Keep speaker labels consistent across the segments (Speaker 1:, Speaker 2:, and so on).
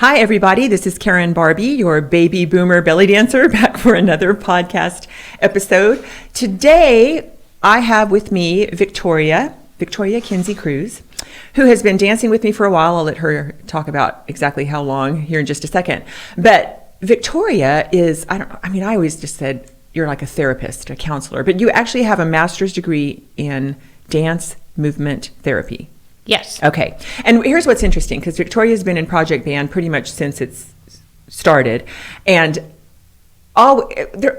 Speaker 1: Hi, everybody. This is Karen Barbie, your baby boomer belly dancer, back for another podcast episode. Today, I have with me Victoria Kinsey Cruz, who has been dancing with me for a while. I'll let her talk about exactly how long here in just a second. But Victoria is, I always just said you're like a therapist, a counselor, but you actually have a master's degree in dance movement therapy.
Speaker 2: Yes.
Speaker 1: Okay. And here's what's interesting, because Victoria's been in Project Band pretty much since it's started. And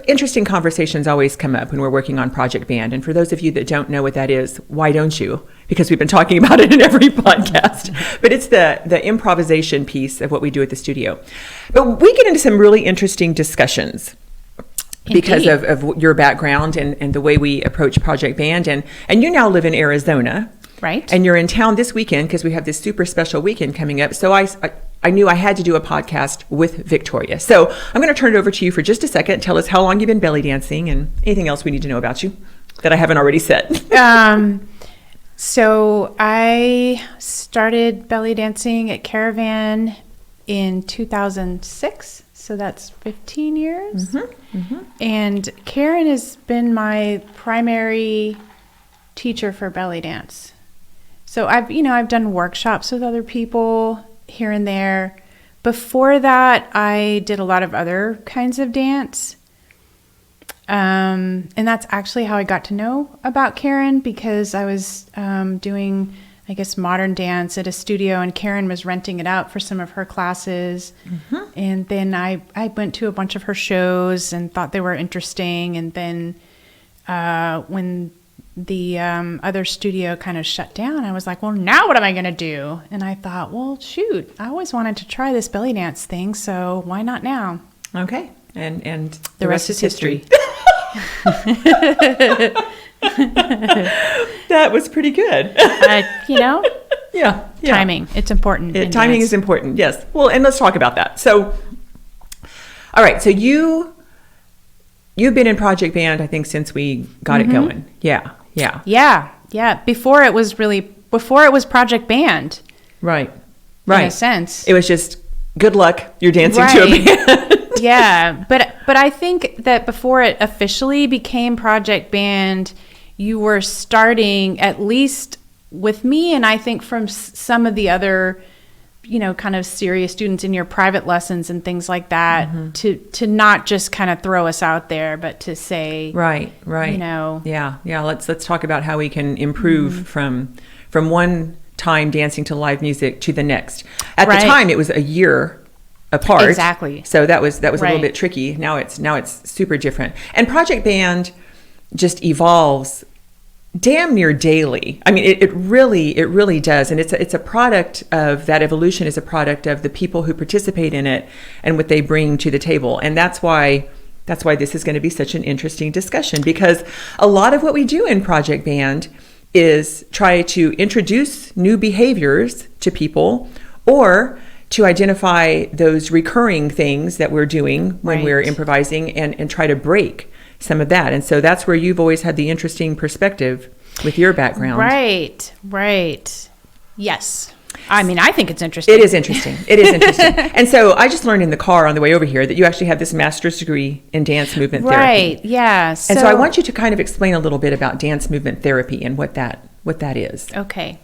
Speaker 1: interesting conversations always come up when we're working on Project Band. And for those of you that don't know what that is, why don't you? Because we've been talking about it in every podcast. But it's the improvisation piece of what we do at the studio. But we get into some really interesting discussions. Indeed. Because of your background and the way we approach Project Band. And you now live in Arizona.
Speaker 2: Right.
Speaker 1: And you're in town this weekend because we have this super special weekend coming up. So I knew I had to do a podcast with Victoria. So I'm going to turn it over to you for just a second. Tell us how long you've been belly dancing and anything else we need to know about you that I haven't already said.
Speaker 2: So I started belly dancing at Caravan in 2006. So that's 15 years. Mm-hmm. Mm-hmm. And Karen has been my primary teacher for belly dance. So I've done workshops with other people here and there. Before that, I did a lot of other kinds of dance. And that's actually how I got to know about Karen, because I was doing, modern dance at a studio, and Karen was renting it out for some of her classes. Mm-hmm. And then I went to a bunch of her shows and thought they were interesting. And then when the other studio kind of shut down, I was like, well, now what am I going to do? And I thought, well, shoot, I always wanted to try this belly dance thing, so why not now?
Speaker 1: Okay. And the rest is history. That was pretty good. Yeah.
Speaker 2: Timing. It's important.
Speaker 1: Timing is important, yes. Well, and let's talk about that. So, all right. So you've been in Project Band, I think, since we got it going. Yeah. Before it was Project Band. Right.
Speaker 2: In a sense.
Speaker 1: It was just good luck. You're dancing to a band.
Speaker 2: Yeah. But I think that before it officially became Project Band, you were starting, at least with me, and I think from some of the other, kind of serious students in your private lessons and things like that, to not just kind of throw us out there, but to say,
Speaker 1: right. Yeah. Let's talk about how we can improve from one time dancing to live music to the next. At the time, it was a year apart.
Speaker 2: Exactly.
Speaker 1: So that was a little bit tricky. Now it's super different. And Project Band just evolves damn near daily. I mean, it really does. And it's a product of that evolution, is a product of the people who participate in it and what they bring to the table. And that's why this is going to be such an interesting discussion, because a lot of what we do in Project Band is try to introduce new behaviors to people, or to identify those recurring things that we're doing when we're improvising, and try to break some of that. And so that's where you've always had the interesting perspective with your background.
Speaker 2: Right. Yes. I think it's interesting.
Speaker 1: It is interesting. And so I just learned in the car on the way over here that you actually have this master's degree in dance movement therapy.
Speaker 2: Right, yeah.
Speaker 1: And so I want you to kind of explain a little bit about dance movement therapy and what that is.
Speaker 2: Okay.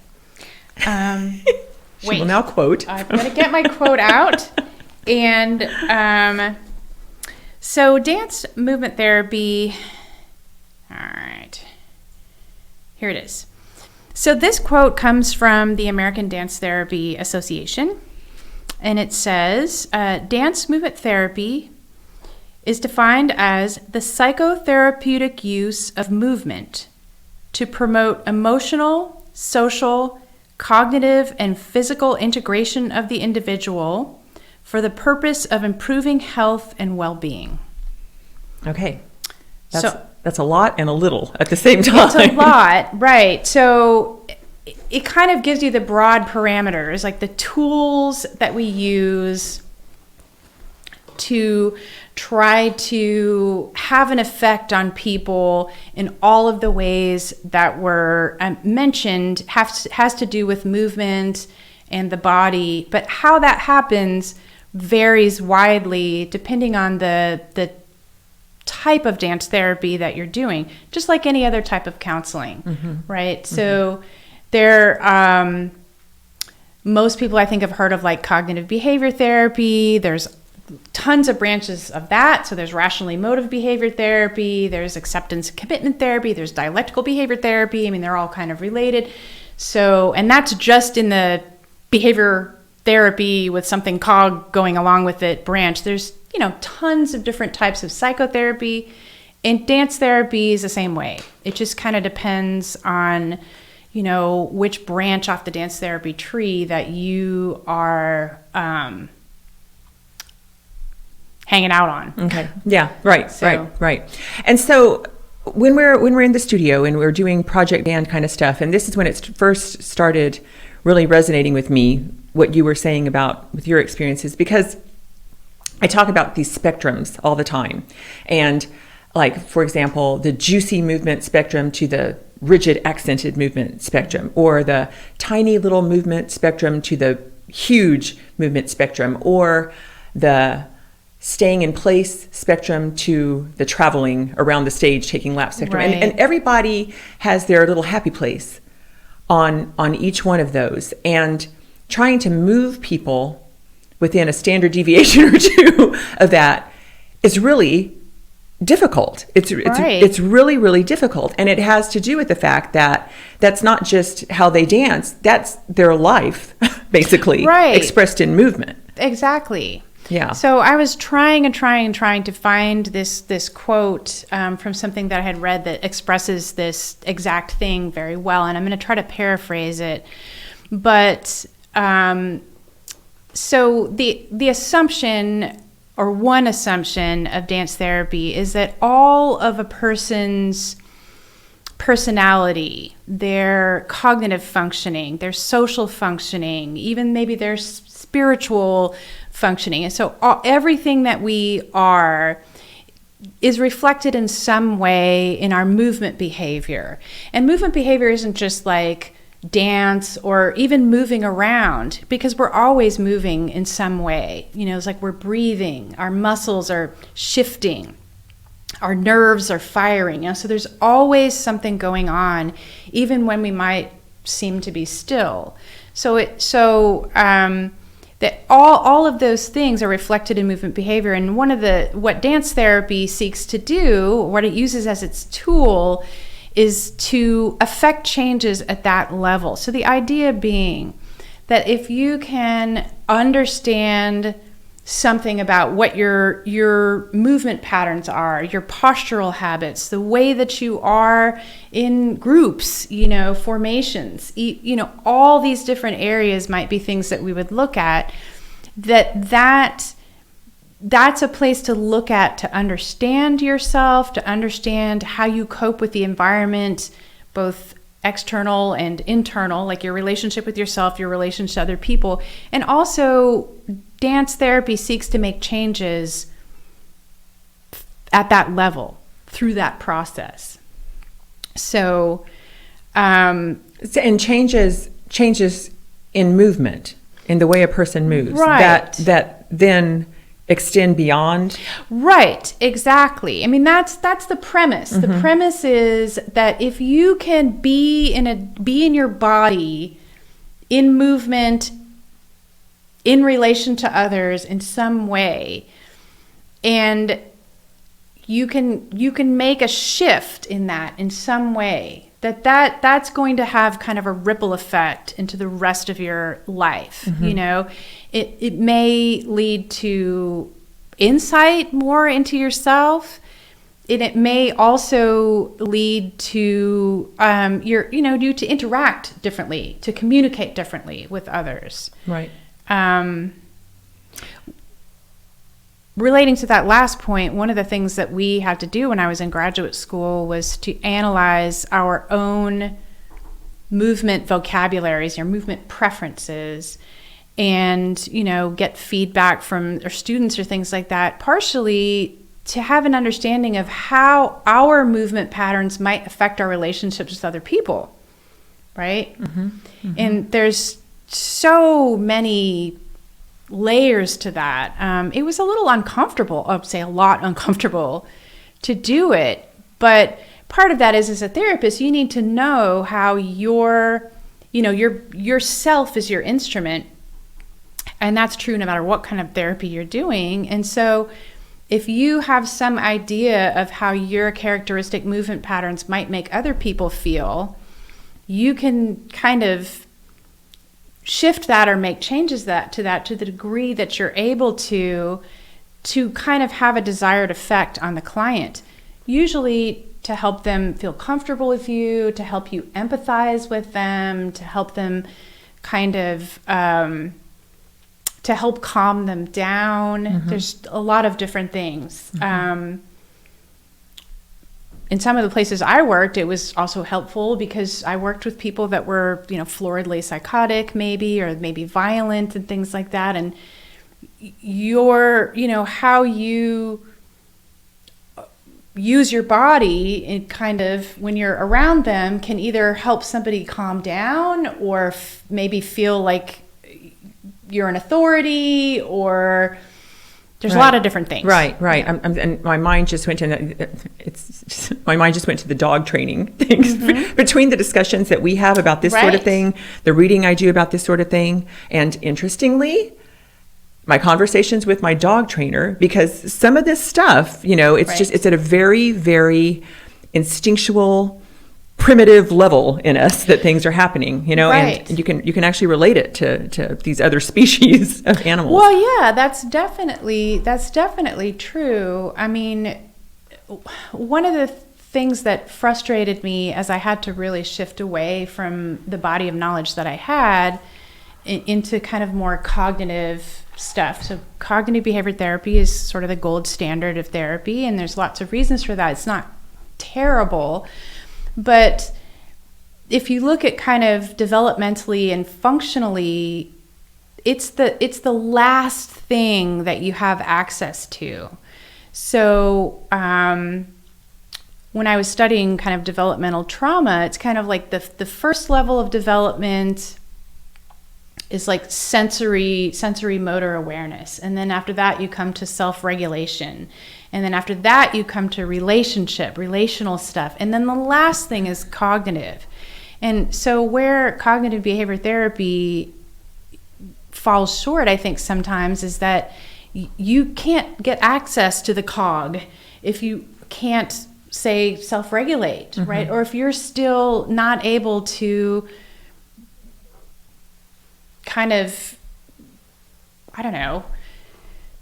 Speaker 1: She will now quote.
Speaker 2: I'm going to get my quote out. And so dance movement therapy, all right, here it is. So this quote comes from the American Dance Therapy Association, and it says, dance movement therapy is defined as the psychotherapeutic use of movement to promote emotional, social, cognitive, and physical integration of the individual for the purpose of improving health and well-being.
Speaker 1: Okay. That's a lot and a little at the same time.
Speaker 2: It's a lot, right. So it kind of gives you the broad parameters, like the tools that we use to try to have an effect on people in all of the ways that were mentioned. Has to do with movement and the body, but how that happens varies widely depending on the type of dance therapy that you're doing, just like any other type of counseling, right? So there, most people I think have heard of like cognitive behavior therapy. There's tons of branches of that. So there's rational emotive behavior therapy, there's acceptance and commitment therapy, there's dialectical behavior therapy. I mean, they're all kind of related. So, and that's just in the behavior therapy with something cog going along with it branch. There's, tons of different types of psychotherapy, and dance therapy is the same way. It just kind of depends on, which branch off the dance therapy tree that you are hanging out on.
Speaker 1: Okay. Yeah. Right. Right. And so when we're in the studio and we're doing project band kind of stuff, and this is when it first started really resonating with me, what you were saying about with your experiences, because I talk about these spectrums all the time. And like, for example, the juicy movement spectrum to the rigid accented movement spectrum, or the tiny little movement spectrum to the huge movement spectrum, or the staying in place spectrum to the traveling around the stage, taking laps spectrum.
Speaker 2: Right.
Speaker 1: And everybody has their little happy place on each one of those. And trying to move people within a standard deviation or two of that is really difficult. It's really, really difficult. And it has to do with the fact that that's not just how they dance, that's their life, basically, expressed in movement.
Speaker 2: Exactly.
Speaker 1: Yeah.
Speaker 2: So I was trying to find this quote from something that I had read that expresses this exact thing very well, and I'm going to try to paraphrase it. But so the assumption, or one assumption of dance therapy, is that all of a person's personality, their cognitive functioning, their social functioning, even maybe their spiritual functioning, and so everything that we are is reflected in some way in our movement behavior. And movement behavior isn't just like dance or even moving around, because we're always moving in some way. It's like we're breathing, our muscles are shifting, our nerves are firing. So there's always something going on, even when we might seem to be still. That all of those things are reflected in movement behavior. And what dance therapy seeks to do, what it uses as its tool, is to affect changes at that level. So the idea being that if you can understand something about what your movement patterns are, your postural habits, the way that you are in groups, formations, all these different areas might be things that we would look at, that's a place to look at, to understand yourself, to understand how you cope with the environment, both external and internal, like your relationship with yourself, your relationship to other people. And also, dance therapy seeks to make changes at that level through that process. So,
Speaker 1: and changes in movement, in the way a person moves,
Speaker 2: right,
Speaker 1: that then extend beyond.
Speaker 2: Right, exactly. I mean, that's the premise. The premise is that if you can be in your body, in movement, in relation to others in some way, and you can make a shift in that in some way, that's going to have kind of a ripple effect into the rest of your life. It may lead to insight more into yourself, and it may also lead to you to interact differently, to communicate differently with others.
Speaker 1: Right.
Speaker 2: Relating to that last point, one of the things that we had to do when I was in graduate school was to analyze our own movement vocabularies, your movement preferences, and get feedback from our students or things like that, partially to have an understanding of how our movement patterns might affect our relationships with other people, right? And there's so many layers to that. It was a little uncomfortable, I'd say a lot uncomfortable to do it. But part of that is, as a therapist, you need to know how your self is your instrument. And that's true no matter what kind of therapy you're doing. And so if you have some idea of how your characteristic movement patterns might make other people feel, you can kind of shift that or make changes to the degree that you're able to kind of have a desired effect on the client. Usually to help them feel comfortable with you, to help you empathize with them, to help them kind of, to help calm them down. Mm-hmm. There's a lot of different things. Mm-hmm. In some of the places I worked, it was also helpful because I worked with people that were, floridly psychotic or maybe violent and things like that. And how you use your body in kind of when you're around them can either help somebody calm down or maybe feel like you're an authority, or there's a lot of different things. Right.
Speaker 1: Yeah. And my mind just went to the dog training things. Mm-hmm. Between the discussions that we have about this sort of thing, the reading I do about this sort of thing, and interestingly, my conversations with my dog trainer, because some of this stuff, it's at a very, very instinctual, primitive level in us that things are happening, and you can actually relate it to these other species of animals.
Speaker 2: Well, yeah, that's definitely true. I mean, one of the things that frustrated me as I had to really shift away from the body of knowledge that I had into kind of more cognitive stuff. So cognitive behavior therapy is sort of the gold standard of therapy, and there's lots of reasons for that. It's not terrible. But if you look at kind of developmentally and functionally, it's the last thing that you have access to. So when I was studying kind of developmental trauma, it's kind of like the first level of development is like sensory motor awareness. And then after that, you come to self-regulation. And then after that, you come to relational stuff. And then the last thing is cognitive. And so where cognitive behavior therapy falls short, I think sometimes, is that you can't get access to the cog if you can't, say, self-regulate, mm-hmm. right? Or if you're still not able to kind of, I don't know,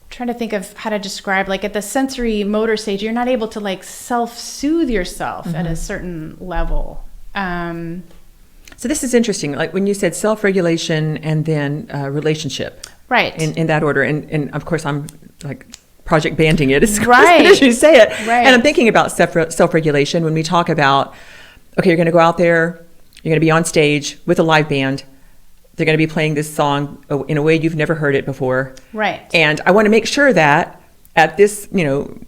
Speaker 2: trying to think of how to describe, like at the sensory motor stage, you're not able to like self-soothe yourself mm-hmm. at a certain level.
Speaker 1: So this is interesting. Like when you said self-regulation and then relationship,
Speaker 2: right? In
Speaker 1: that order, and of course I'm like project banding it as as you say it, right. And I'm thinking about self-regulation when we talk about, okay, you're going to go out there, you're going to be on stage with a live band. They're going to be playing this song in a way you've never heard it before.
Speaker 2: Right.
Speaker 1: And I want to make sure that at this,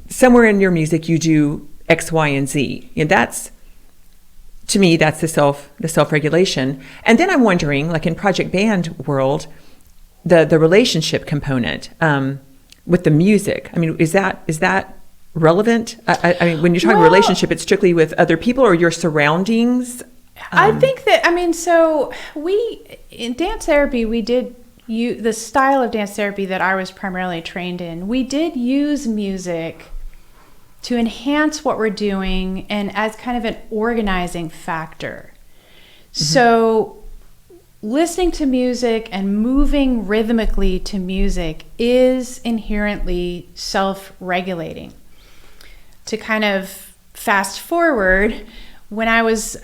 Speaker 1: somewhere in your music, you do X, Y, and Z. And that's, to me, that's the self-regulation. And then I'm wondering, like in project band world, the relationship component with the music. I mean, is that relevant? I mean, when you're talking relationship, it's strictly with other people or your surroundings?
Speaker 2: I think that, so in dance therapy, we did the style of dance therapy that I was primarily trained in. We did use music to enhance what we're doing and as kind of an organizing factor. Mm-hmm. So listening to music and moving rhythmically to music is inherently self-regulating. To kind of fast forward, when I was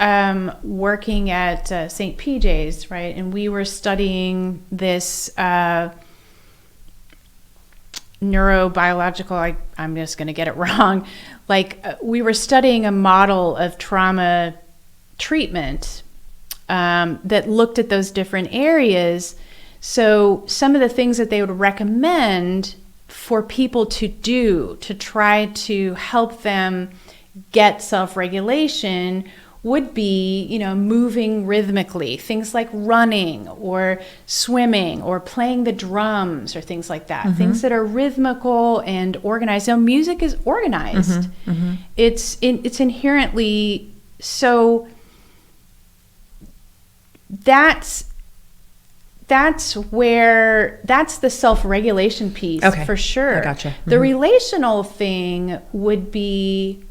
Speaker 2: working at St. PJ's, right, and we were studying this neurobiological, I'm just going to get it wrong, we were studying a model of trauma treatment that looked at those different areas. So some of the things that they would recommend for people to do to try to help them get self-regulation would be, you know, moving rhythmically, things like running or swimming or playing the drums or things like that, things that are rhythmical and organized. So music is organized. It's inherently so. That's the self-regulation piece, for sure.
Speaker 1: I gotcha.
Speaker 2: The relational thing would be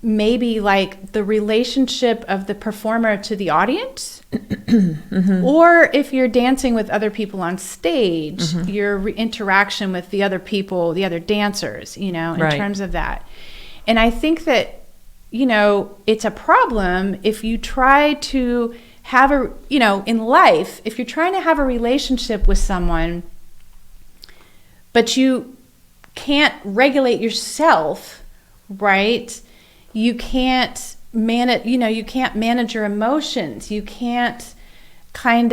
Speaker 2: maybe like the relationship of the performer to the audience, or if you're dancing with other people on stage, your interaction with the other people, the other dancers, you know, in terms of that. And I think that, you know, it's a problem if you try to have in life, if you're trying to have a relationship with someone, but you can't regulate yourself, right? You can't manage, you can't manage your emotions. You can't can't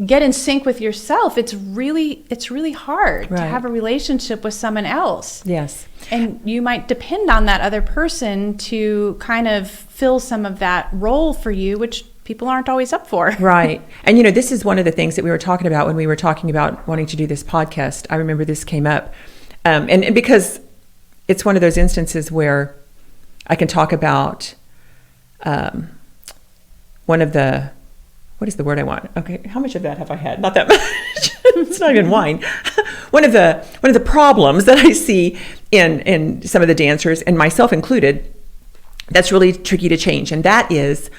Speaker 2: get in sync with yourself. It's really hard to have a relationship with someone else.
Speaker 1: Yes.
Speaker 2: And you might depend on that other person to kind of fill some of that role for you, which people aren't always up for.
Speaker 1: Right. And, you know, this is one of the things that we were talking about when we were talking about wanting to do this podcast. I remember this came up. And because it's one of those instances where I can talk about one of the, what is the word I want? Okay, how much of that have I had? Not that much. It's not even wine. One of the problems that I see in some of the dancers, and myself included, that's really tricky to change. And that is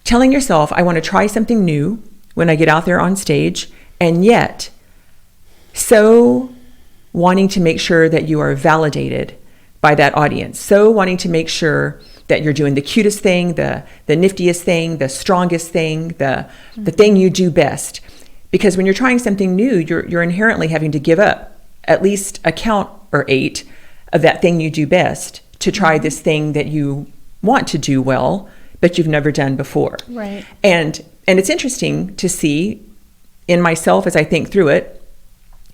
Speaker 1: telling yourself, I want to try something new when I get out there on stage, and yet so wanting to make sure that you are validated by that audience. So wanting to make sure that you're doing the cutest thing, the niftiest thing, the strongest thing, the thing you do best. Because when you're trying something new, you're inherently having to give up at least a count or 8 of that thing you do best to try this thing that you want to do well, but you've never done before.
Speaker 2: Right.
Speaker 1: And it's interesting to see in myself as I think through it,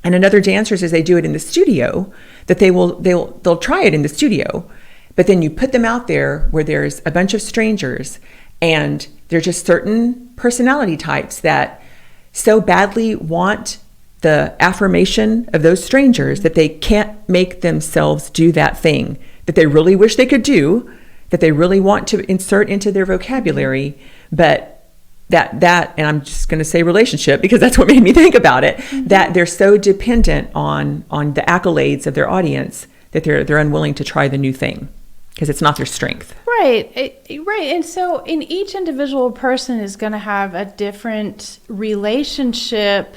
Speaker 1: and in other dancers as they do it in the studio, that they'll try it in the studio, but then you put them out there where there's a bunch of strangers, and they're just certain personality types that so badly want the affirmation of those strangers that they can't make themselves do that thing that they really wish they could do, that they really want to insert into their vocabulary, but that and I'm just going to say relationship because that's what made me think about it, that they're so dependent on the accolades of their audience that they're unwilling to try the new thing because it's not their strength.
Speaker 2: Right. Right. And so in each individual person is going to have a different relationship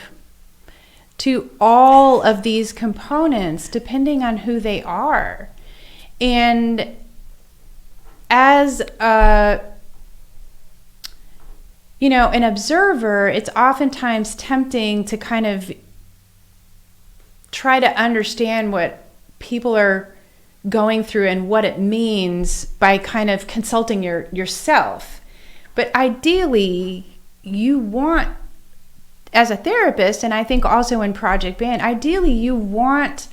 Speaker 2: to all of these components depending on who they are. And as an observer, it's oftentimes tempting to kind of try to understand what people are going through and what it means by kind of consulting yourself. But ideally, you want, as a therapist, and I think also in Project Band, ideally you want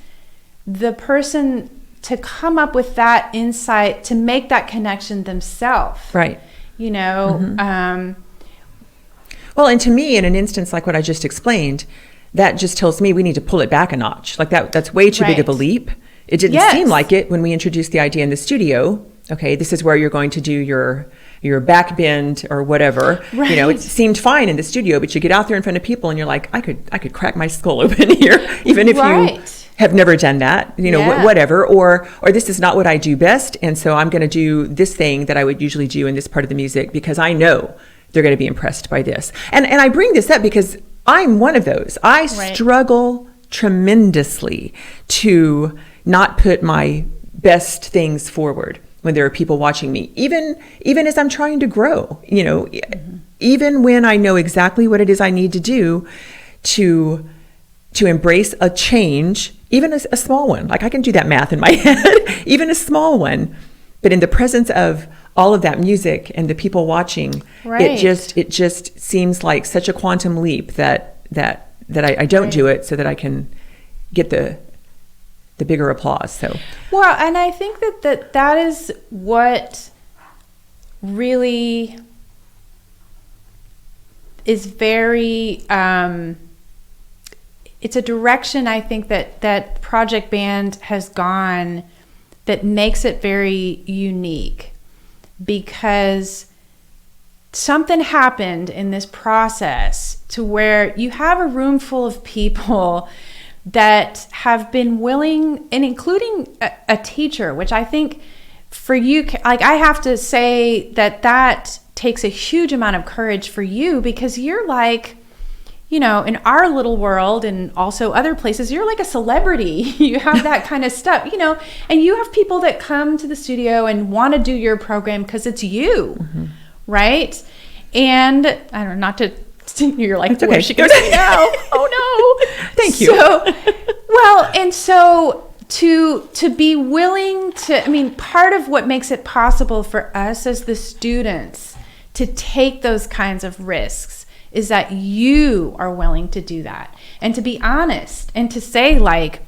Speaker 2: the person to come up with that insight, to make that connection themselves.
Speaker 1: Right. Well, and to me, in an instance like what I just explained, that just tells me we need to pull it back a notch. Like that's way too big of a leap. It didn't seem like it when we introduced the idea in the studio. Okay, this is where you're going to do your back bend or whatever. Right. It seemed fine in the studio, but you get out there in front of people and you're like, I could crack my skull open here, even if you have never done that, whatever, or this is not what I do best, and so I'm going to do this thing that I would usually do in this part of the music because I know they're going to be impressed by this. And I bring this up because I'm one of those. I struggle tremendously to not put my best things forward when there are people watching me, even as I'm trying to grow, even when I know exactly what it is I need to do to embrace a change, even a small one. Like I can do that math in my head, even a small one, but in the presence of all of that music and the people watching, it just seems like such a quantum leap that I don't do it so that I can get the the bigger applause. So,
Speaker 2: well, and I think that is what really is very, it's a direction I think that Project Band has gone that makes it very unique, because something happened in this process to where you have a room full of people that have been willing, and including a teacher, which I think for you, like, I have to say that takes a huge amount of courage for you, because you're like, you know, in our little world and also other places, you're like a celebrity. You have that kind of stuff, you know, and you have people that come to the studio and want to do your program because it's you, right? And I don't know, not to, you're like,
Speaker 1: it's okay.
Speaker 2: She goes, no, oh no.
Speaker 1: Thank you.
Speaker 2: So, well, and so to be willing to, I mean, part of what makes it possible for us as the students to take those kinds of risks is that you are willing to do that, and to be honest and to say, like,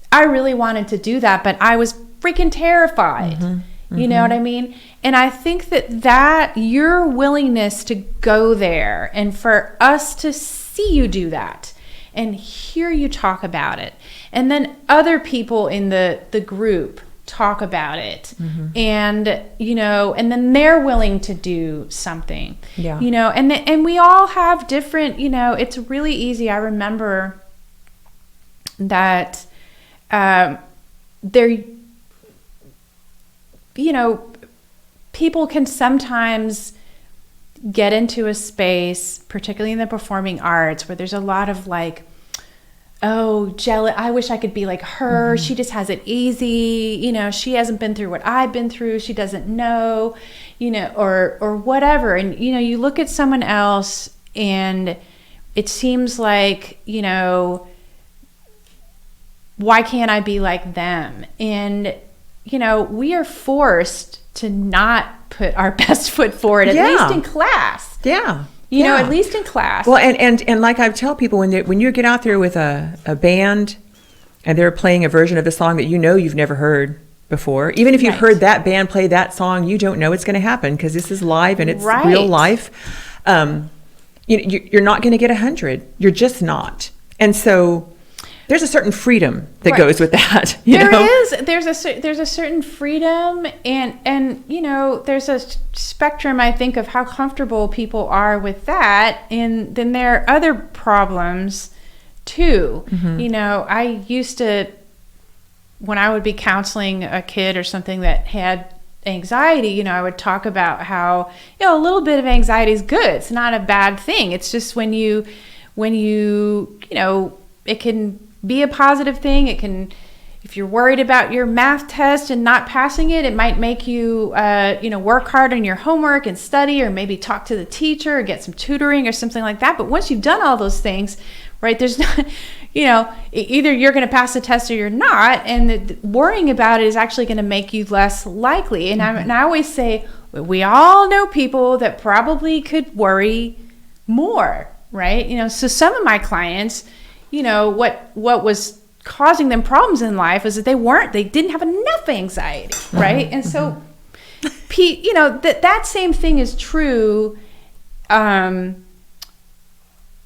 Speaker 2: I really wanted to do that, but I was freaking terrified. You know what I mean? And I think that your willingness to go there, and for us to see you do that and hear you talk about it, and then other people in the group talk about it, and, you know, and then they're willing to do something, you know, and we all have different, you know, it's really easy. I remember that there, you know, people can sometimes get into a space, particularly in the performing arts, where there's a lot of like, oh, jealous, I wish I could be like her. She just has it easy. You know, she hasn't been through what I've been through. She doesn't know, you know, or whatever. And, you know, you look at someone else and it seems like, you know, why can't I be like them? And, you know, we are forced to not put our best foot forward, at least in class. You know, at least in class.
Speaker 1: Well, and like I tell people, when you get out there with a band and they're playing a version of a song that you know you've never heard before, even if you've heard that band play that song, you don't know it's going to happen, because this is live and it's real life. You're not going to get 100. You're just not. And so there's a certain freedom that goes with that.
Speaker 2: There's a certain freedom, and you know, there's a spectrum, I think, of how comfortable people are with that, and then there are other problems too. You know, I used to, when I would be counseling a kid or something that had anxiety, you know, I would talk about how, you know, a little bit of anxiety is good. It's not a bad thing. It's just when you know, it can be a positive thing. It can, if you're worried about your math test and not passing it, it might make you, you know, work hard on your homework and study, or maybe talk to the teacher or get some tutoring or something like that. But once you've done all those things, right, there's not, you know, either you're going to pass the test or you're not. And worrying about it is actually going to make you less likely. And I always say, we all know people that probably could worry more, right? You know, so some of my clients, you know, what was causing them problems in life is that they didn't have enough anxiety, right? And so, you know, that same thing is true in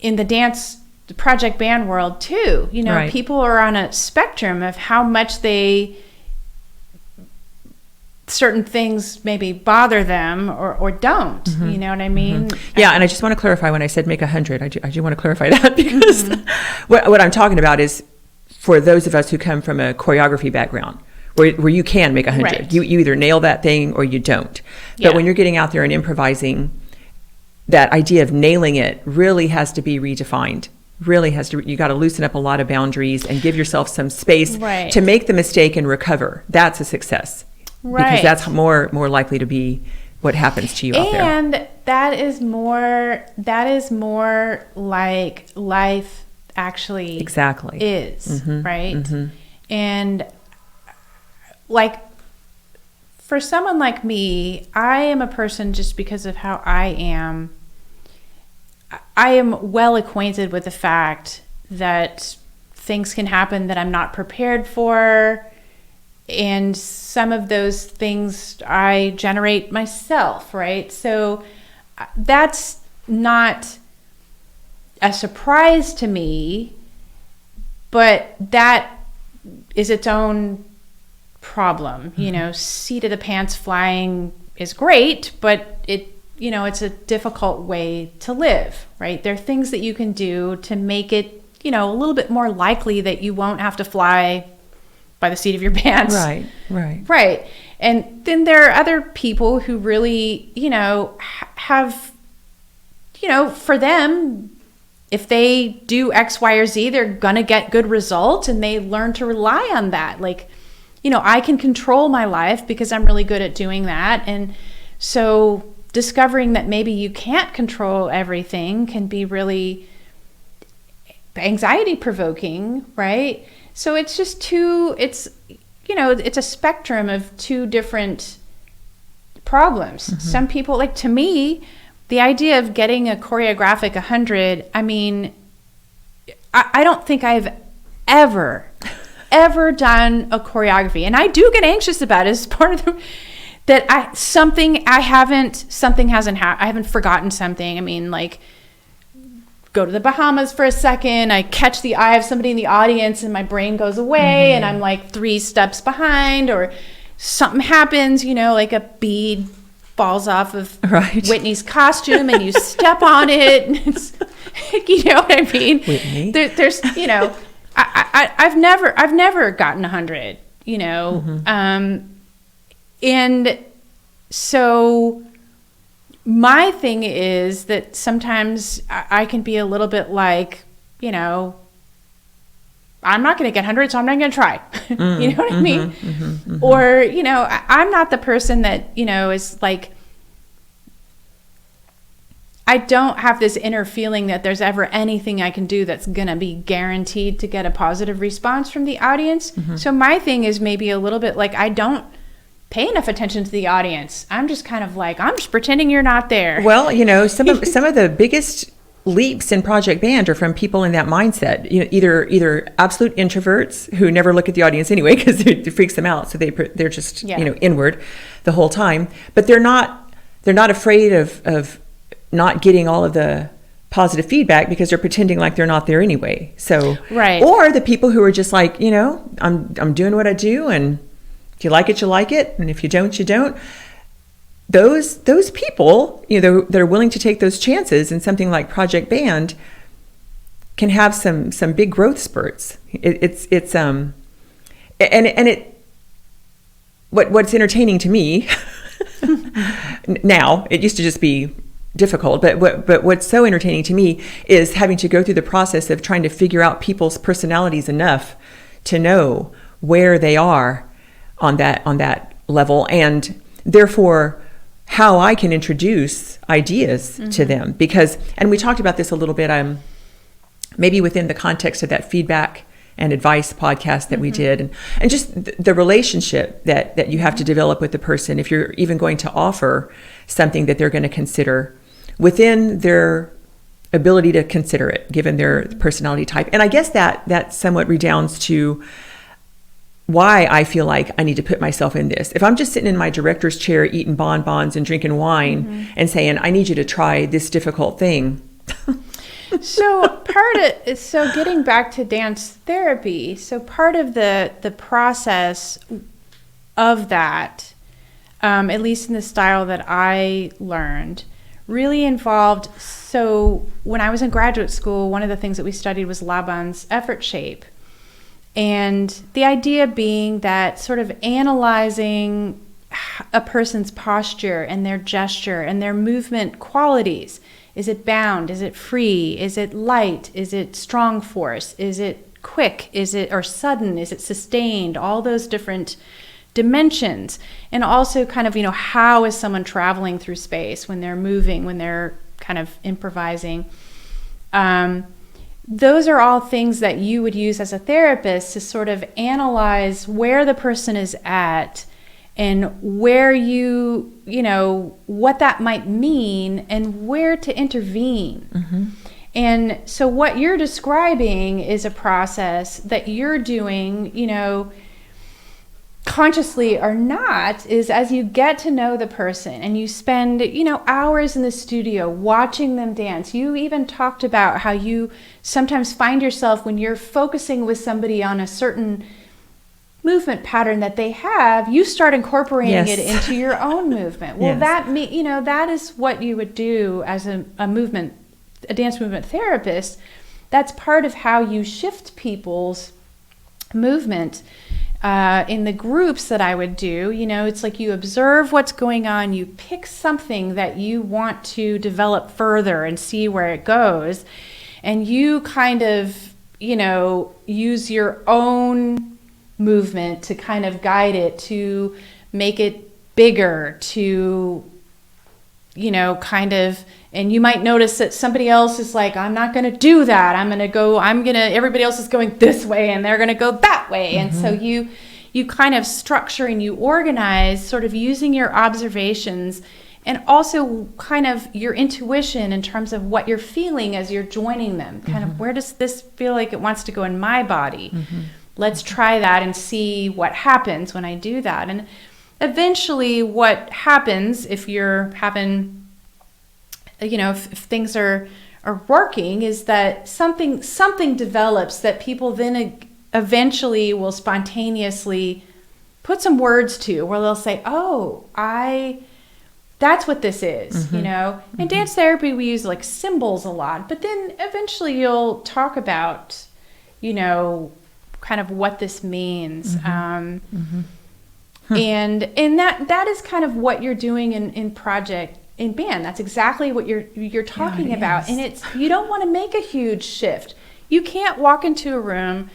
Speaker 2: the project band world too. You know, people are on a spectrum of how much certain things maybe bother them or don't. You know what I mean?
Speaker 1: Yeah, and I just want to clarify, when I said make 100, I do want to clarify that, because what I'm talking about is for those of us who come from a choreography background, where you can make 100. You either nail that thing or you don't. But when you're getting out there and improvising, that idea of nailing it really has to be redefined. You got to loosen up a lot of boundaries and give yourself some space to make the mistake and recover. That's a success. Because that's more likely to be what happens to you out there.
Speaker 2: And that is more like life actually is, right? And like, for someone like me, I am a person, just because of how I am well acquainted with the fact that things can happen that I'm not prepared for. And some of those things I generate myself, right? So that's not a surprise to me, but that is its own problem. You know, seat of the pants flying is great, but it's a difficult way to live, right? There are things that you can do to make it, a little bit more likely that you won't have to fly by the seat of your pants. Right. And then there are other people who really, have, for them, if they do X, Y, or Z, they're going to get good results, and they learn to rely on that. Like, I can control my life because I'm really good at doing that. And so discovering that maybe you can't control everything can be really anxiety provoking, right? So it's just it's a spectrum of two different problems. Some people, like, to me, the idea of getting a choreographic 100, I mean, I don't think I've ever done a choreography, and I do get anxious about it as part of the, that I haven't forgotten something. I mean, like, go to the Bahamas for a second, I catch the eye of somebody in the audience and my brain goes away, and I'm like 3 steps behind, or something happens, like a bead falls off of Whitney's costume and you step on it, and it's, you know what I mean?
Speaker 1: Whitney.
Speaker 2: There's I've never gotten 100, and so my thing is that sometimes I can be a little bit like, I'm not going to get 100, so I'm not going to try. You know what I mean? Or, I'm not the person that, is like, I don't have this inner feeling that there's ever anything I can do that's going to be guaranteed to get a positive response from the audience. So my thing is maybe a little bit like, I don't pay enough attention to the audience. I'm just kind of like, I'm just pretending you're not there.
Speaker 1: Well, some of the biggest leaps in project band are from people in that mindset. Either absolute introverts who never look at the audience anyway because it freaks them out, so they're just inward the whole time. But they're not afraid of not getting all of the positive feedback because they're pretending like they're not there anyway. So or the people who are just like, I'm doing what I do, and if you like it, you like it, and if you don't, you don't. Those people, that are willing to take those chances in something like project band can have some big growth spurts. What's entertaining to me now, it used to just be difficult, but what's so entertaining to me is having to go through the process of trying to figure out people's personalities enough to know where they are on that level, and therefore how I can introduce ideas to them. Because, and we talked about this a little bit, maybe within the context of that feedback and advice podcast that we did, and just the relationship that you have to develop with the person if you're even going to offer something that they're going to consider within their ability to consider it, given their personality type. And I guess that somewhat redounds to why I feel like I need to put myself in this. If I'm just sitting in my director's chair eating bonbons and drinking wine and saying, I need you to try this difficult thing.
Speaker 2: So getting back to dance therapy, so part of the process of that, at least in the style that I learned, really involved, so when I was in graduate school, one of the things that we studied was Laban's effort shape. And the idea being that sort of analyzing a person's posture and their gesture and their movement qualities. Is it bound? Is it free? Is it light? Is it strong force? Is it quick? Is it or sudden? Is it sustained? All those different dimensions. And also kind of, how is someone traveling through space when they're moving, when they're kind of improvising? Those are all things that you would use as a therapist to sort of analyze where the person is at and where what that might mean and where to intervene. And so what you're describing is a process that you're doing, consciously or not, is as you get to know the person and you spend, hours in the studio watching them dance. You even talked about how you sometimes find yourself when you're focusing with somebody on a certain movement pattern that they have, you start incorporating it into your own movement. Well, that is what you would do as a dance movement therapist. That's part of how you shift people's movement. In the groups that I would do, it's like you observe what's going on, you pick something that you want to develop further and see where it goes, and you kind of, use your own movement to kind of guide it, to make it bigger, to, and you might notice that somebody else is like, I'm not going to do that. Everybody else is going this way and they're going to go that way. Mm-hmm. And so you kind of structure and you organize, sort of using your observations and also kind of your intuition in terms of what you're feeling as you're joining them. Kind of, where does this feel like it wants to go in my body? Mm-hmm. Let's try that and see what happens when I do that. And eventually what happens if you're having, if things are working, is that something develops that people then eventually will spontaneously put some words to, where they'll say, oh, that's what this is, In dance therapy, we use like symbols a lot, but then eventually you'll talk about, kind of what this means. And that is kind of what you're doing in band. That's exactly what you're talking about. And you don't want to make a huge shift. You can't walk into a room,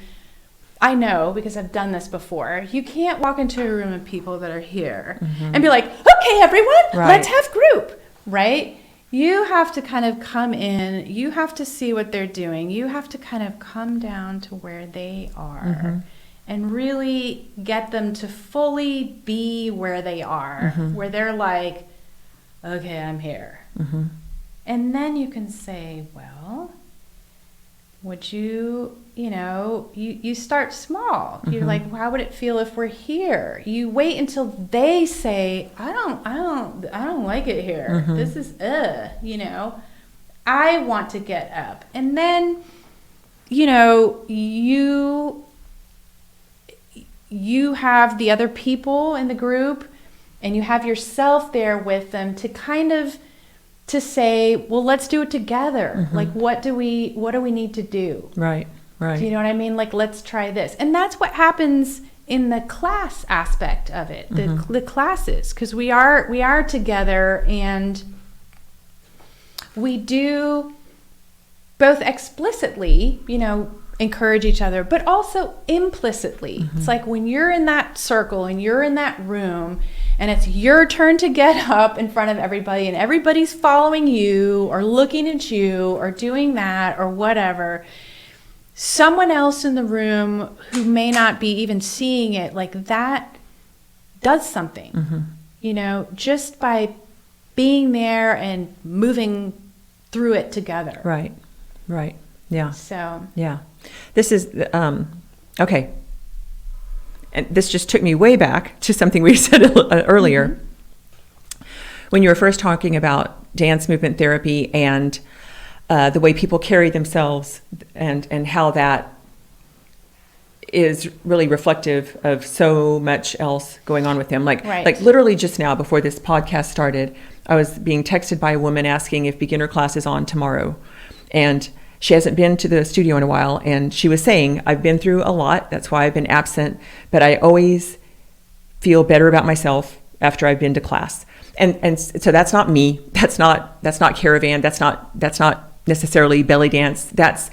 Speaker 2: I know because I've done this before, you can't walk into a room of people that are here and be like, okay, everyone, let's have group, right? You have to kind of come in, you have to see what they're doing, you have to kind of come down to where they are and really get them to fully be where they are, where they're like, okay, I'm here. And then you can say, well, would you, you start small. You're like, how would it feel if we're here? You wait until they say, I don't like it here. This is, I want to get up. And then, you have the other people in the group and you have yourself there with them to kind of, to say, well, let's do it together. Like, what do we need to do? Right. Do you know what I mean? Like, let's try this. And that's what happens in the class aspect of it, the classes, because we are together and we do both explicitly, encourage each other, but also implicitly. It's like when you're in that circle and you're in that room and it's your turn to get up in front of everybody and everybody's following you or looking at you or doing that or whatever, someone else in the room who may not be even seeing it, like, that does something, just by being there and moving through it together. Right. Yeah. So. Yeah. This is, okay. And this just took me way back to something we said earlier. When you were first talking about dance movement therapy and the way people carry themselves and how that is really reflective of so much else going on with them. Like literally just now before this podcast started, I was being texted by a woman asking if beginner class is on tomorrow. And she hasn't been to the studio in a while. And she was saying, I've been through a lot. That's why I've been absent. But I always feel better about myself after I've been to class. And so that's not me. That's not Caravan. That's not necessarily belly dance. That's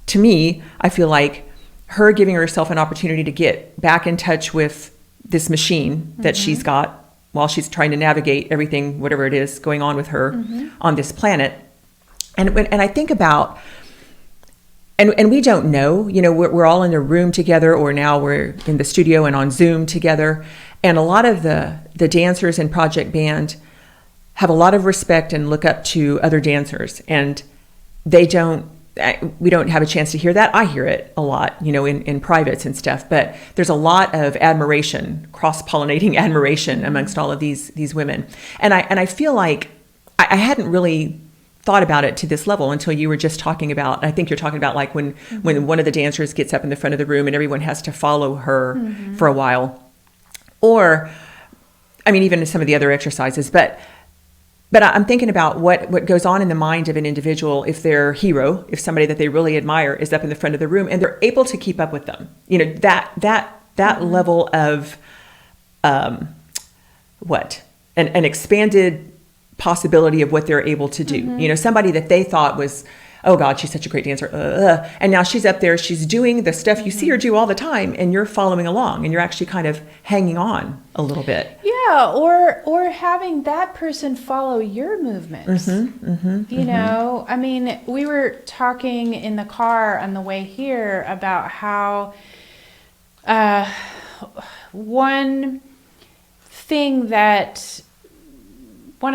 Speaker 2: to me, I feel like her giving herself an opportunity to get back in touch with this machine that she's got while she's trying to navigate everything, whatever it is going on with her on this planet. And I think about, and we don't know, we're all in a room together, or now we're in the studio and on Zoom together. And a lot of the dancers in Project Band have a lot of respect and look up to other dancers. And
Speaker 1: we don't have a chance to hear that. I hear it a lot, in privates and stuff, but there's a lot of admiration, cross-pollinating admiration amongst all of these women. And I feel like I hadn't really thought about it to this level until you were just talking about, I think you're talking about like when one of the dancers gets up in the front of the room and everyone has to follow her for a while. Or, I mean, even some of the other exercises, but I'm thinking about what goes on in the mind of an individual if their hero, if somebody that they really admire is up in the front of the room and they're able to keep up with them. That level of an expanded possibility of what they're able to do. Somebody that they thought was, oh God, she's such a great dancer. And now she's up there, she's doing the stuff you see her do all the time, and you're following along and you're actually kind of hanging on a little bit.
Speaker 2: Yeah, or having that person follow your movements. I mean, we were talking in the car on the way here about how one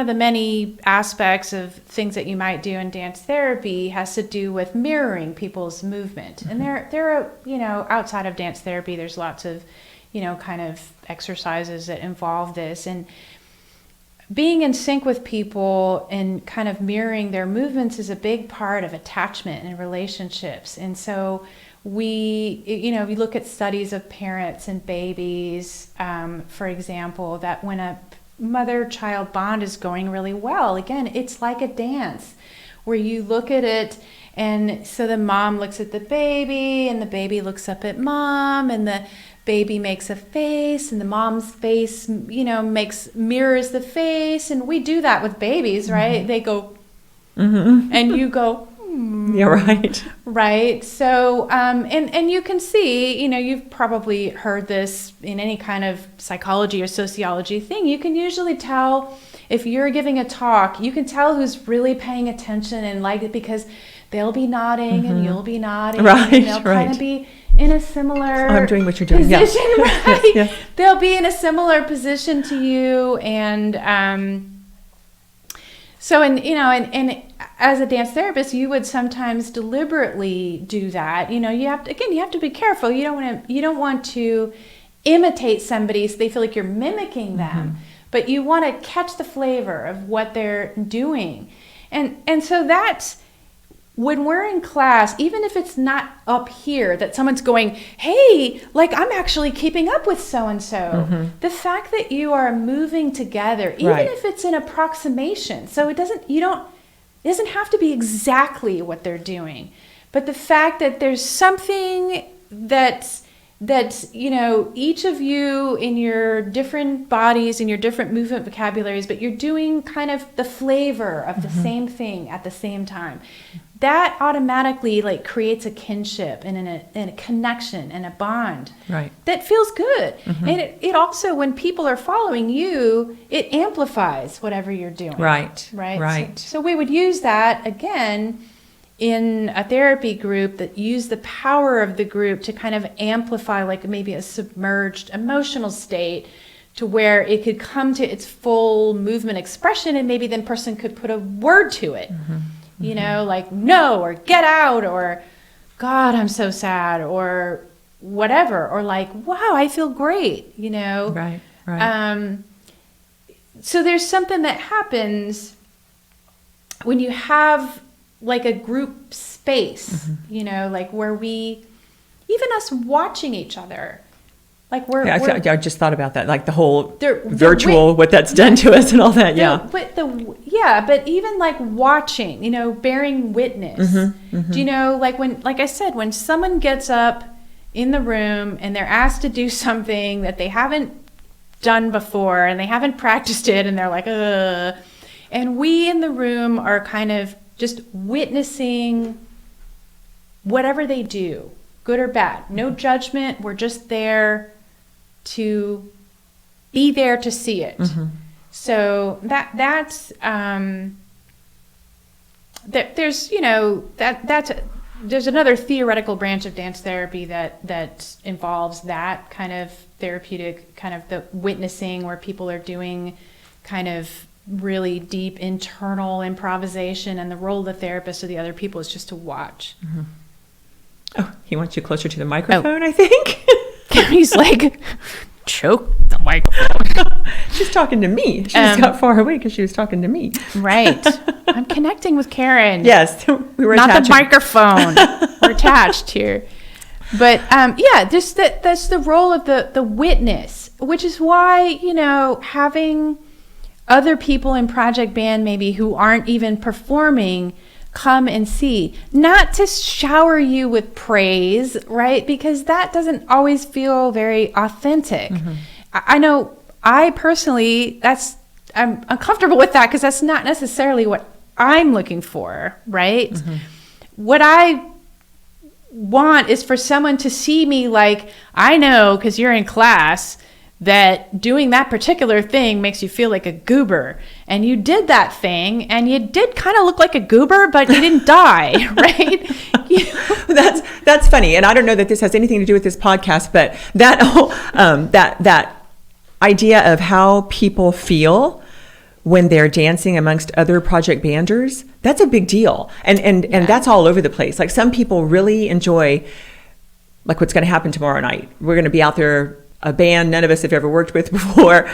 Speaker 2: of the many aspects of things that you might do in dance therapy has to do with mirroring people's movement. And there are, outside of dance therapy, there's lots of, kind of exercises that involve this. And being in sync with people and kind of mirroring their movements is a big part of attachment and relationships. And so we look at studies of parents and babies, for example, that when a mother-child bond is going really well, again, it's like a dance where you look at it, and so the mom looks at the baby and the baby looks up at mom, and the baby makes a face and the mom's face mirrors the face. And we do that with babies, right? They go and you go
Speaker 1: yeah, right.
Speaker 2: So and you can see, you've probably heard this in any kind of psychology or sociology thing. You can usually tell if you're giving a talk, you can tell who's really paying attention and like it, because they'll be nodding and you'll be nodding,
Speaker 1: right,
Speaker 2: and they'll kind of be in a similar
Speaker 1: I'm doing what you're doing.
Speaker 2: position,
Speaker 1: yeah.
Speaker 2: right?
Speaker 1: Yeah.
Speaker 2: They'll be in a similar position to you, and so, and as a dance therapist, you would sometimes deliberately do that. You have to be careful. You don't want to imitate somebody so they feel like you're mimicking them, but you want to catch the flavor of what they're doing. And so that's when we're in class, even if it's not up here, that someone's going, hey, like I'm actually keeping up with so-and-so. The fact that you are moving together, even if it's an approximation, so it doesn't have to be exactly what they're doing, but the fact that there's something that's each of you in your different bodies, in your different movement vocabularies, but you're doing kind of the flavor of the same thing at the same time. That automatically creates a kinship and a connection and a bond that feels good. And it also, when people are following you, it amplifies whatever you're doing. Right. So we would use that again in a therapy group, that use the power of the group to kind of amplify maybe a submerged emotional state to where it could come to its full movement expression, and maybe then person could put a word to it. Like no, or get out, or God, I'm so sad, or whatever, or like, wow, I feel great,
Speaker 1: Right.
Speaker 2: So there's something that happens when you have a group space, where we, even us watching each other,
Speaker 1: I just thought about that, the whole virtual, what that's done to us and all that.
Speaker 2: But even watching, bearing witness. Do you know, like I said, when someone gets up in the room and they're asked to do something that they haven't done before and they haven't practiced it, and they're like, and we in the room are kind of just witnessing whatever they do, good or bad. No judgment. We're just there to be there to see it. So that's there's another theoretical branch of dance therapy that involves that kind of therapeutic, kind of the witnessing, where people are doing kind of really deep internal improvisation, and the role of the therapist or the other people is just to watch.
Speaker 1: Mm-hmm. Oh, he wants you closer to the microphone, I think.
Speaker 2: He's like, choke the microphone.
Speaker 1: She's talking to me. She just got far away because she was talking to me.
Speaker 2: Right. I'm connecting with Karen.
Speaker 1: Yes, we were
Speaker 2: not
Speaker 1: attaching.
Speaker 2: the microphone. We're attached here. But just that's the role of the witness, which is why, having other people in project band maybe who aren't even performing come and see, not to shower you with praise, right? Because that doesn't always feel very authentic. Mm-hmm. I know I personally, I'm uncomfortable with that because that's not necessarily what I'm looking for, right? Mm-hmm. What I want is for someone to see me like, I know because you're in class that doing that particular thing makes you feel like a goober, and you did that thing and you did kind of look like a goober, but you didn't die, right?
Speaker 1: That's funny, and I don't know that this has anything to do with this podcast, but that idea of how people feel when they're dancing amongst other project banders, that's a big deal, and that's all over the place. Like, some people really enjoy, like, what's going to happen tomorrow night. We're going to be out there, a band none of us have ever worked with before.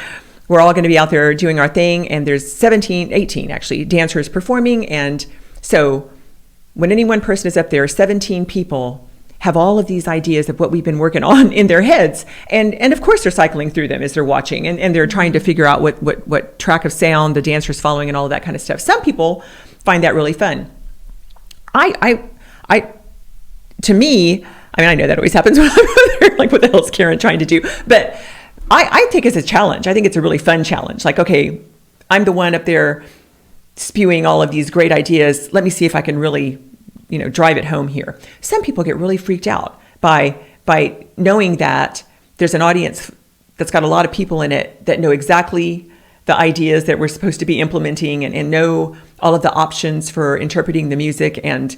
Speaker 1: We're all going to be out there doing our thing, and there's 18 actually dancers performing. And so when any one person is up there, 17 people have all of these ideas of what we've been working on in their heads. And of course they're cycling through them as they're watching, and they're trying to figure out what track of sound the dancer's following and all of that kind of stuff. Some people find that really fun. To me, I know that always happens when I'm there, like, what the hell is Karen trying to do? But I take it as a challenge. I think it's a really fun challenge. Like, okay, I'm the one up there spewing all of these great ideas. Let me see if I can really, drive it home here. Some people get really freaked out by knowing that there's an audience that's got a lot of people in it that know exactly the ideas that we're supposed to be implementing and know all of the options for interpreting the music, and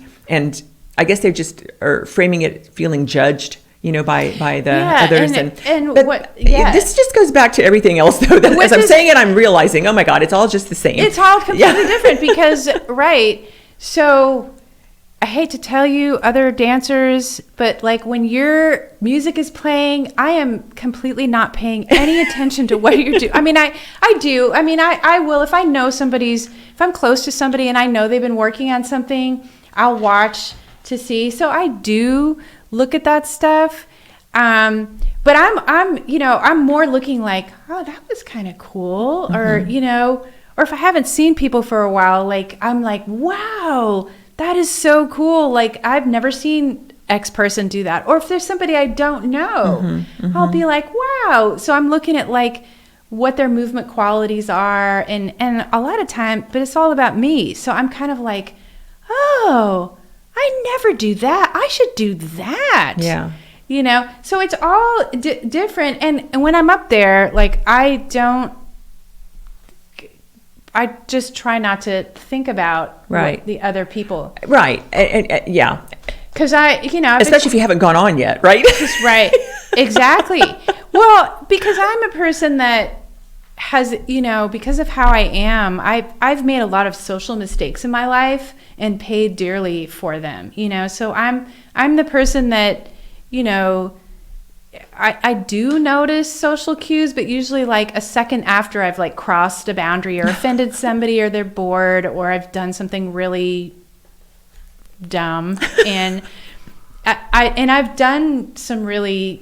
Speaker 1: I guess they just are framing it feeling judged, by the others. This just goes back to everything else, though. That as I'm saying it, I'm realizing, oh my God, it's all just the same.
Speaker 2: It's all completely different because, right. So I hate to tell you, other dancers, but like, when your music is playing, I am completely not paying any attention to what you do. I mean, I do. I mean, I will, if I know if I'm close to somebody and I know they've been working on something, I'll watch to see. So I do look at that stuff. But I'm more looking like, oh, that was kind of cool. Mm-hmm. Or if I haven't seen people for a while, like, I'm like, wow, that is so cool. Like, I've never seen X person do that. Or if there's somebody I don't know, mm-hmm, mm-hmm. I'll be like, wow. So I'm looking at like what their movement qualities are. And a lot of time, but it's all about me. So I'm kind of like, oh, I never do that. I should do that.
Speaker 1: Yeah.
Speaker 2: So it's all different. And when I'm up there, like, I just try not to think about the other people.
Speaker 1: Right. And yeah.
Speaker 2: Because
Speaker 1: especially if you haven't gone on yet, right?
Speaker 2: Right. Exactly. Well, because I'm a person that has, because of how I am, I've made a lot of social mistakes in my life and paid dearly for them, so I'm the person that, I do notice social cues, but usually like a second after I've like crossed a boundary or offended somebody or they're bored or I've done something really dumb. And I've done some really,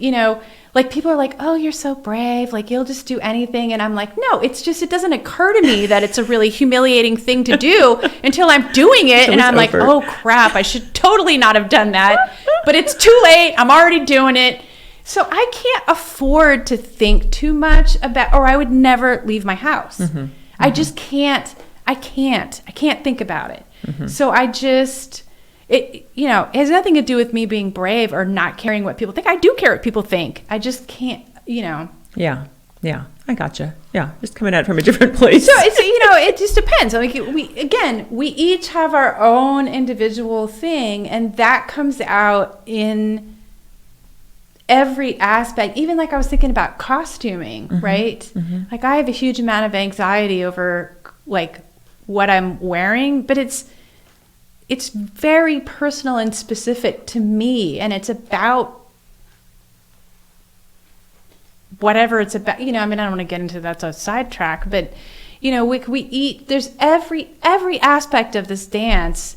Speaker 2: like, people are like, oh, you're so brave, like, you'll just do anything. And I'm like, no, it doesn't occur to me that it's a really humiliating thing to do until I'm doing it. And I'm like, oh crap, I should totally not have done that, but it's too late. I'm already doing it. So I can't afford to think too much about, or I would never leave my house. Mm-hmm. Mm-hmm. I just can't think about it. Mm-hmm. So it has nothing to do with me being brave or not caring what people think. I do care what people think. I just can't, Yeah.
Speaker 1: I gotcha. Yeah. Just coming at it from a different place.
Speaker 2: So it's, it just depends. Like, we each have our own individual thing, and that comes out in every aspect. Even like I was thinking about costuming, mm-hmm. right? Mm-hmm. Like, I have a huge amount of anxiety over like what I'm wearing, but it's very personal and specific to me, and it's about whatever it's about. I mean, I don't want to get into that's a sidetrack, but we eat. There's every aspect of this dance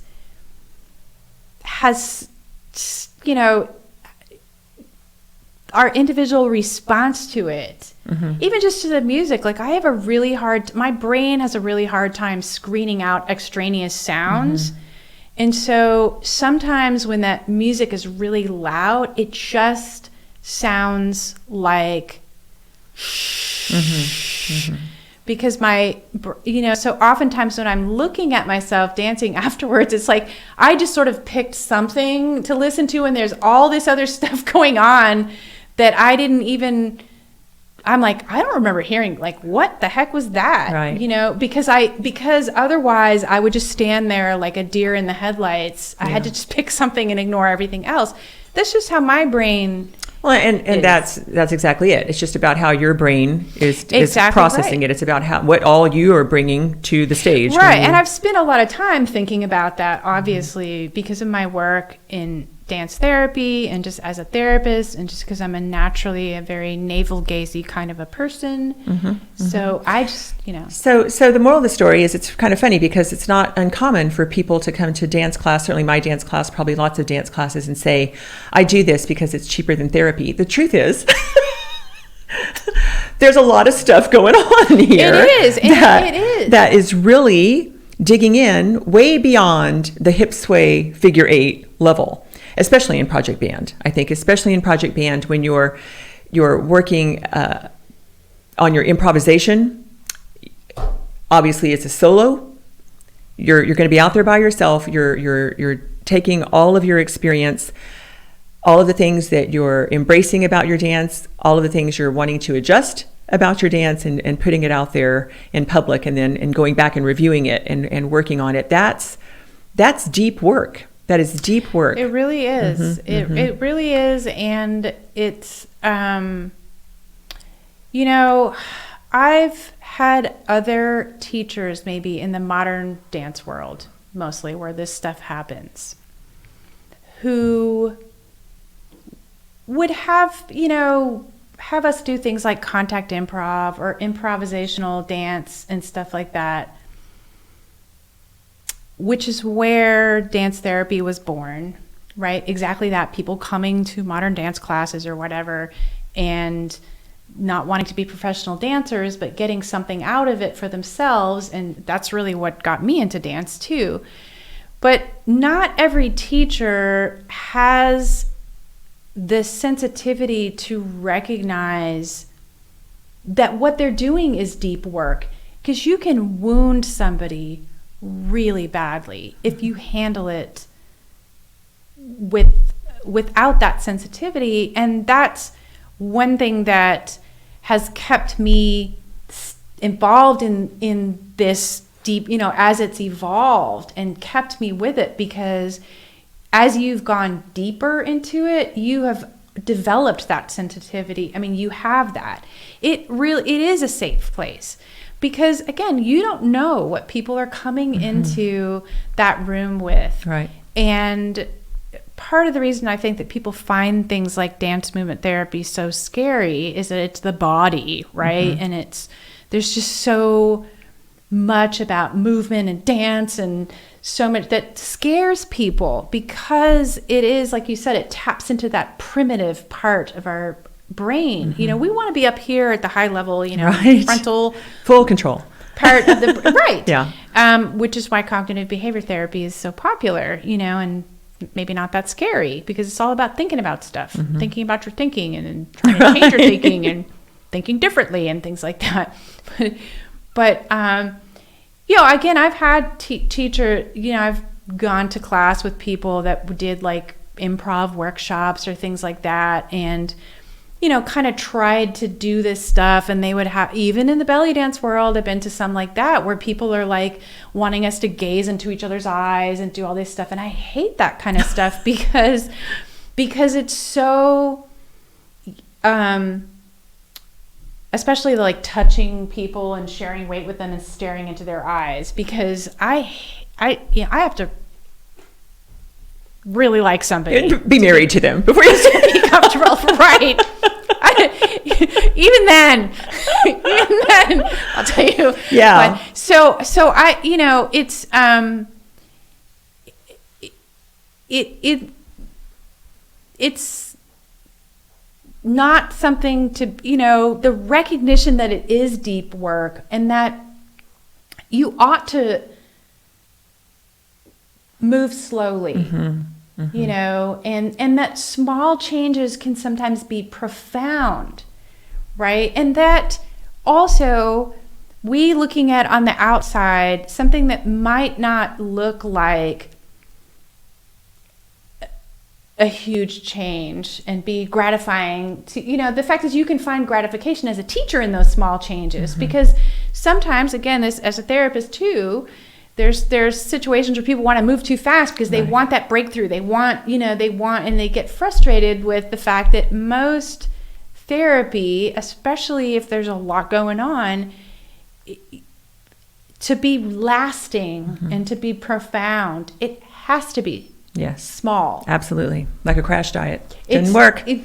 Speaker 2: has, our individual response to it. Even just to the music, like my brain has a really hard time screening out extraneous sounds. And so sometimes when that music is really loud, it just sounds like because so oftentimes when I'm looking at myself dancing afterwards, it's like I just sort of picked something to listen to, and there's all this other stuff going on that I'm like, I don't remember hearing, like, what the heck was that?
Speaker 1: Right.
Speaker 2: Because otherwise I would just stand there like a deer in the headlights. I had to just pick something and ignore everything else. That's just how my brain.
Speaker 1: Well, and that's exactly it. It's just about how your brain is processing it. It's about what all you are bringing to the stage.
Speaker 2: Right. And I've spent a lot of time thinking about that, obviously, because of my work in dance therapy and just as a therapist, and just because I'm naturally a very navel-gazy kind of a person. So I just,
Speaker 1: So the moral of the story is, it's kind of funny because it's not uncommon for people to come to dance class, certainly my dance class, probably lots of dance classes, and say, I do this because it's cheaper than therapy. The truth is, there's a lot of stuff going on here.
Speaker 2: It is. It is.
Speaker 1: That is really digging in way beyond the hip sway figure 8 level. Especially in project band. I think especially in project band, when you're working on your improvisation, obviously it's a solo. You're going to be out there by yourself. You're taking all of your experience, all of the things that you're embracing about your dance, all of the things you're wanting to adjust about your dance, and putting it out there in public, and going back and reviewing it and working on it. That's deep work. That is deep work.
Speaker 2: It really is. It really is. And it's, I've had other teachers, maybe in the modern dance world, mostly where this stuff happens, who would have us do things like contact improv or improvisational dance and stuff like that, which is where dance therapy was born, right? Exactly that. People coming to modern dance classes or whatever and not wanting to be professional dancers, but getting something out of it for themselves. And that's really what got me into dance too. But not every teacher has the sensitivity to recognize that what they're doing is deep work, because you can wound somebody really badly if you handle it without that sensitivity. And that's one thing that has kept me involved in this deep, as it's evolved, and kept me with it, because as you've gone deeper into it, you have developed that sensitivity. I mean, you have that. It is a safe place. Because again, you don't know what people are coming into that room with. Right. And part of the reason I think that people find things like dance movement therapy so scary is that it's the body, right? And there's just so much about movement and dance, and so much that scares people, because it is, like you said, it taps into that primitive part of our brain. We want to be up here at the high level, right. Frontal,
Speaker 1: full control
Speaker 2: part of the right.
Speaker 1: Yeah.
Speaker 2: Which is why cognitive behavior therapy is so popular, and maybe not that scary, because it's all about thinking about stuff, thinking about your thinking, and trying to change your thinking and thinking differently and things like that. But again, I've had I've gone to class with people that did like improv workshops or things like that, and kind of tried to do this stuff, and they would have, even in the belly dance world, I've been to some like that, where people are like wanting us to gaze into each other's eyes and do all this stuff. And I hate that kind of stuff because it's so, especially like touching people and sharing weight with them and staring into their eyes, because I have to really like somebody.
Speaker 1: Be married to them before you
Speaker 2: be comfortable, right? Even then, I'll tell you.
Speaker 1: Yeah.
Speaker 2: But so I, it's it's not something to, the recognition that it is deep work and that you ought to move slowly. And that small changes can sometimes be profound, right? And that also, we looking at on the outside, something that might not look like a huge change and be gratifying to, the fact is you can find gratification as a teacher in those small changes, because sometimes, again, this as a therapist too, there's situations where people want to move too fast because they want that breakthrough. They want, and they get frustrated with the fact that most therapy, especially if there's a lot going on, to be lasting and to be profound, it has to be small.
Speaker 1: Absolutely. Like a crash diet. Didn't work.
Speaker 2: Right.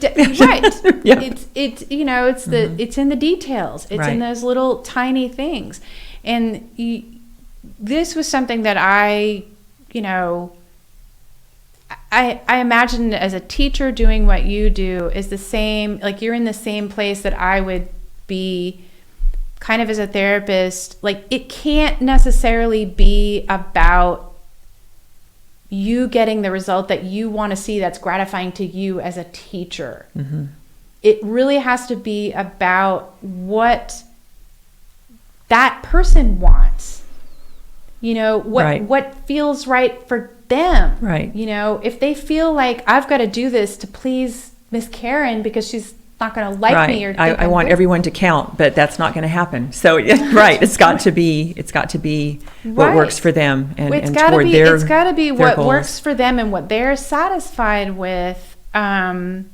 Speaker 1: Yeah.
Speaker 2: It's it's in the details. It's in those little tiny things. And this was something that I imagine as a teacher doing what you do is the same, like you're in the same place that I would be kind of as a therapist. Like, it can't necessarily be about you getting the result that you want to see that's gratifying to you as a teacher. It really has to be about what that person wants. What feels right for them. Right. If they feel like I've got to do this to please Miss Karen because she's not going to like me, or
Speaker 1: I want everyone to count, but that's not going to happen. So it's got to be what works for them and toward their
Speaker 2: it's got to be what
Speaker 1: goals.
Speaker 2: Works for them and what they're satisfied with. And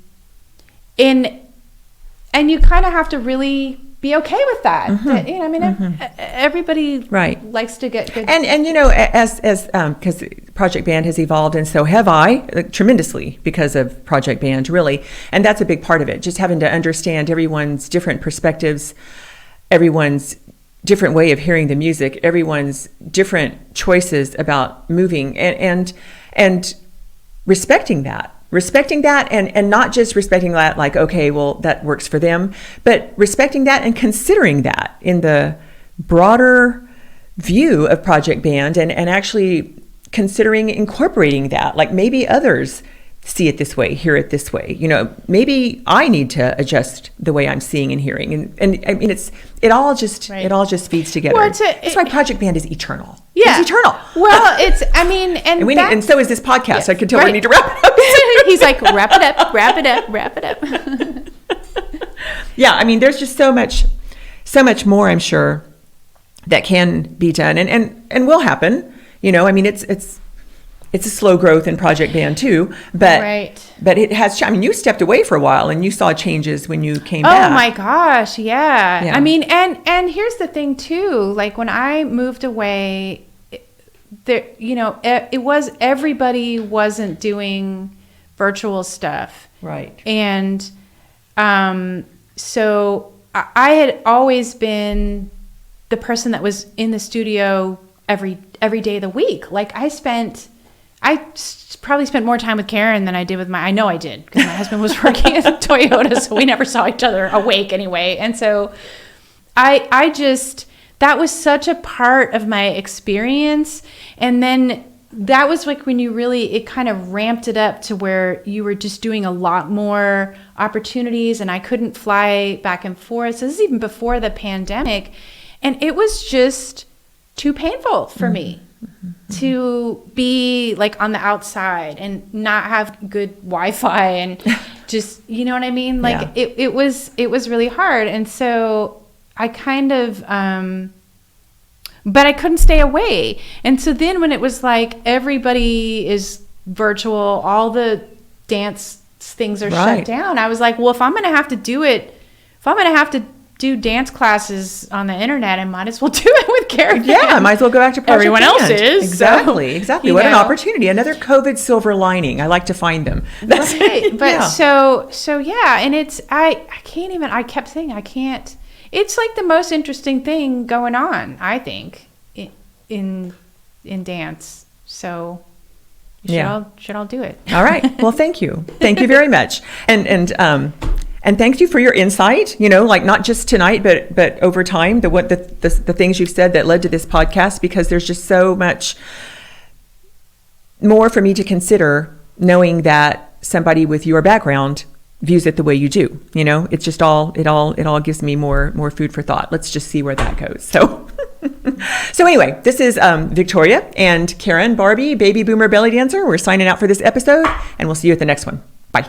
Speaker 2: you kind of have to really be okay with that. Everybody likes to get good.
Speaker 1: And as because Project Band has evolved, and so have I, tremendously because of Project Band, really. And that's a big part of it, just having to understand everyone's different perspectives, everyone's different way of hearing the music, everyone's different choices about moving, and respecting that. And not just respecting that like, okay, well, that works for them, but respecting that and considering that in the broader view of Project Band, and actually considering incorporating that. Like, maybe others see it this way, hear it this way. Maybe I need to adjust the way I'm seeing and hearing. And I mean, it all just feeds together.
Speaker 2: Well,
Speaker 1: that's why Project Band is eternal.
Speaker 2: Yeah.
Speaker 1: It's eternal.
Speaker 2: Well,
Speaker 1: and so is this podcast. Yes, I can tell we need to wrap it up.
Speaker 2: He's like, wrap it up.
Speaker 1: Yeah, I mean, there's just so much more, I'm sure, that can be done and will happen. I mean, it's a slow growth in Project Band too, but it has. I mean, you stepped away for a while and you saw changes when you came back.
Speaker 2: Oh my gosh, yeah. I mean, and here's the thing too. Like, when I moved away, there, it was everybody wasn't doing virtual stuff,
Speaker 1: right?
Speaker 2: And so I had always been the person that was in the studio every day of the week. Like, I probably spent more time with Karen than I did with I know I did, because my husband was working at Toyota, so we never saw each other awake anyway. And so I just, that was such a part of my experience. And then that was like when it kind of ramped it up to where you were just doing a lot more opportunities, and I couldn't fly back and forth. So this is even before the pandemic. And it was just too painful for me to be like on the outside and not have good Wi-Fi and just, you know what I mean? Like it was really hard. And so I kind of, but I couldn't stay away. And so then when it was like, everybody is virtual, all the dance things are shut down, I was like, well, if I'm going to have to do do dance classes on the internet, I might as well do it with Caravan.
Speaker 1: Yeah, I might as well go back to Project
Speaker 2: Everyone
Speaker 1: Band.
Speaker 2: else is.
Speaker 1: Exactly.
Speaker 2: You
Speaker 1: What an
Speaker 2: know.
Speaker 1: opportunity. Another COVID silver lining. I like to find them.
Speaker 2: Right. But
Speaker 1: Yeah.
Speaker 2: so yeah, and I kept saying I can't. It's like the most interesting thing going on, I think, in dance. So should all do it.
Speaker 1: All right. Well, thank you. Thank you very much. And thank you for your insight, like not just tonight, but over time, the things you've said that led to this podcast, because there's just so much more for me to consider, knowing that somebody with your background views it the way you do. It's just it all gives me more food for thought. Let's just see where that goes. So anyway, this is Victoria and Karen, Barbie, baby boomer belly dancer. We're signing out for this episode, and we'll see you at the next one. Bye.